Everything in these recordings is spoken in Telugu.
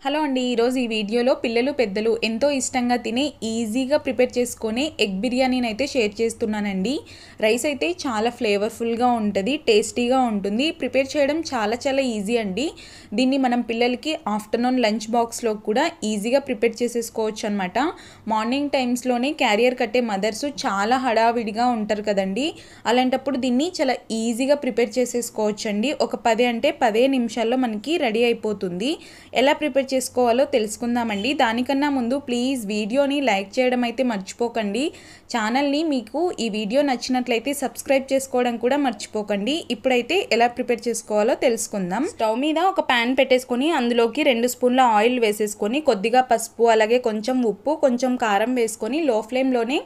హలో అండి, ఈరోజు ఈ వీడియోలో పిల్లలు పెద్దలు ఎంతో ఇష్టంగా తినే ఈజీగా ప్రిపేర్ చేసుకునే ఎగ్ బిర్యానీని అయితే షేర్ చేస్తున్నానండి. రైస్ అయితే చాలా ఫ్లేవర్ఫుల్గా ఉంటుంది, టేస్టీగా ఉంటుంది. ప్రిపేర్ చేయడం చాలా ఈజీ అండి. దీన్ని మనం పిల్లలకి ఆఫ్టర్నూన్ లంచ్ బాక్స్లో కూడా ఈజీగా ప్రిపేర్ చేసేసుకోవచ్చు అనమాట. మార్నింగ్ టైమ్స్లోనే క్యారియర్ కట్టే మదర్స్ చాలా హడావిడిగా ఉంటారు కదండి. అలాంటప్పుడు దీన్ని చాలా ఈజీగా ప్రిపేర్ చేసేసుకోవచ్చు అండి. ఒక 10 నిమిషాల్లో మనకి రెడీ అయిపోతుంది. ఎలా ప్రిపేర్ చేసుకోవాలో తెలుసుకుందామండి. దానికన్నా ముందు ప్లీజ్ వీడియోని లైక్ చేయడం అయితే మర్చిపోకండి. ఛానల్ని మీకు ఈ వీడియో నచ్చినట్లయితే సబ్స్క్రైబ్ చేసుకోవడం కూడా మర్చిపోకండి. ఇప్పుడైతే ఎలా ప్రిపేర్ చేసుకోవాలో తెలుసుకుందాం. స్టవ్ మీద ఒక ప్యాన్ పెట్టేసుకొని అందులోకి 2 స్పూన్ల ఆయిల్ వేసేసుకొని కొద్దిగా పసుపు, అలాగే కొంచెం ఉప్పు, కొంచెం కారం వేసుకొని లో ఫ్లేమ్లోనే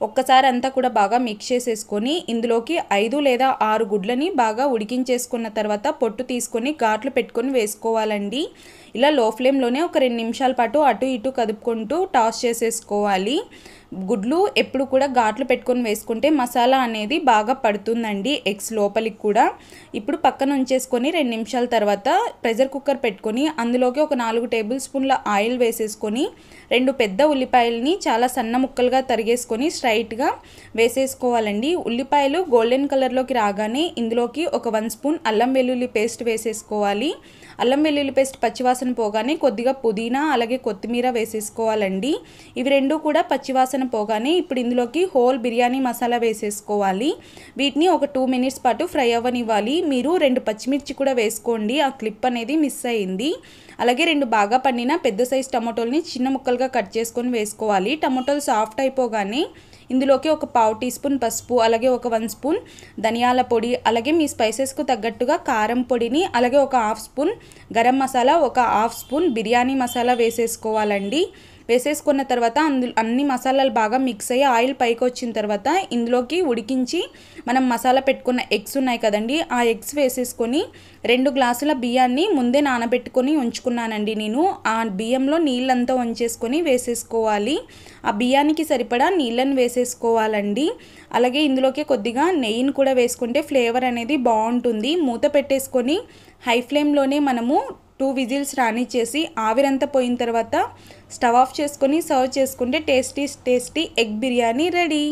ఒక్కసారి అంతా కూడా బాగా మిక్స్ చేసేసుకొని ఇందులోకి 5 లేదా 6 గుడ్లని బాగా ఉడికించేసుకున్న తర్వాత పొట్టు తీసుకొని ఘాట్లు పెట్టుకొని వేసుకోవాలండి. ఇలా లో ఫ్లేమ్లోనే ఒక 2 నిమిషాల పాటు అటు ఇటు కదుపుకుంటూ టాస్ చేసేసుకోవాలి. గుడ్లు ఎప్పుడు కూడా ఘాట్లు పెట్టుకొని వేసుకుంటే మసాలా అనేది బాగా పడుతుందండి ఎగ్స్ లోపలికి కూడా. ఇప్పుడు పక్కన ఉంచేసుకొని 2 నిమిషాల తర్వాత ప్రెషర్ కుక్కర్ పెట్టుకొని అందులోకి ఒక 4 టేబుల్ స్పూన్ల ఆయిల్ వేసేసుకొని 2 పెద్ద ఉల్లిపాయలని చాలా సన్న ముక్కలుగా తరిగేసుకొని స్ట్రైట్గా వేసేసుకోవాలండి. ఉల్లిపాయలు గోల్డెన్ కలర్లోకి రాగానే ఇందులోకి ఒక 1 స్పూన్ అల్లం వెల్లుల్లి పేస్ట్ వేసేసుకోవాలి. అల్లం వెల్లుల్లి పేస్ట్ పచ్చివాసన పోగానే కొద్దిగా పుదీనా, అలాగే కొత్తిమీర వేసేసుకోవాలండి. ఇవి రెండు కూడా పచ్చివాసన పోగానే ఇప్పుడు ఇందులోకి హోల్ బిర్యానీ మసాలా వేసేసుకోవాలి. వీటిని ఒక 2 మినిట్స్ పాటు ఫ్రై అవ్వనివ్వాలి. మీరు 2 పచ్చిమిర్చి కూడా వేసుకోండి, ఆ క్లిప్ అనేది మిస్ అయింది. అలాగే 2 బాగా పండిన పెద్ద సైజ్ టమాటోల్ని చిన్న ముక్కలుగా కట్ చేసుకొని వేసుకోవాలి. టమాటోలు సాఫ్ట్ అయిపోగానే ఇందులోకి ఒక 1/2 టీ స్పూన్ పసుపు, అలాగే ఒక 1 స్పూన్ ధనియాల పొడి, అలాగే మీ స్పైసెస్కు తగ్గట్టుగా కారం పొడిని, అలాగే ఒక 1/2 స్పూన్ గరం మసాలా, ఒక 1/2 స్పూన్ బిర్యానీ మసాలా వేసేసుకోవాలండి. వేసేసుకున్న తర్వాత అన్ని మసాలాలు బాగా మిక్స్ అయ్యి ఆయిల్ పైకి వచ్చిన తర్వాత ఇందులోకి ఉడికించి మనం మసాలా పెట్టుకున్న ఎగ్స్ ఉన్నాయి కదండి, ఆ ఎగ్స్ వేసేసుకొని 2 గ్లాసుల బియ్యాన్ని ముందే నానబెట్టుకొని ఉంచుకున్నానండి నేను. ఆ బియ్యంలో నీళ్ళంతా వంచేసుకొని వేసేసుకోవాలి. ఆ బియ్యానికి సరిపడా నీళ్ళని వేసేసుకోవాలండి. అలాగే ఇందులోకి కొద్దిగా నెయ్యిని కూడా వేసుకుంటే ఫ్లేవర్ అనేది బాగుంటుంది. మూత పెట్టేసుకొని హై ఫ్లేమ్లోనే మనము 2 విజిల్స్ రానిచ్చేసి ఆవిరంతా పోయిన తర్వాత స్టవ్ ఆఫ్ చేసుకొని సర్వ్ చేసుకుంటే టేస్టీ ఎగ్ బిర్యానీ రెడీ.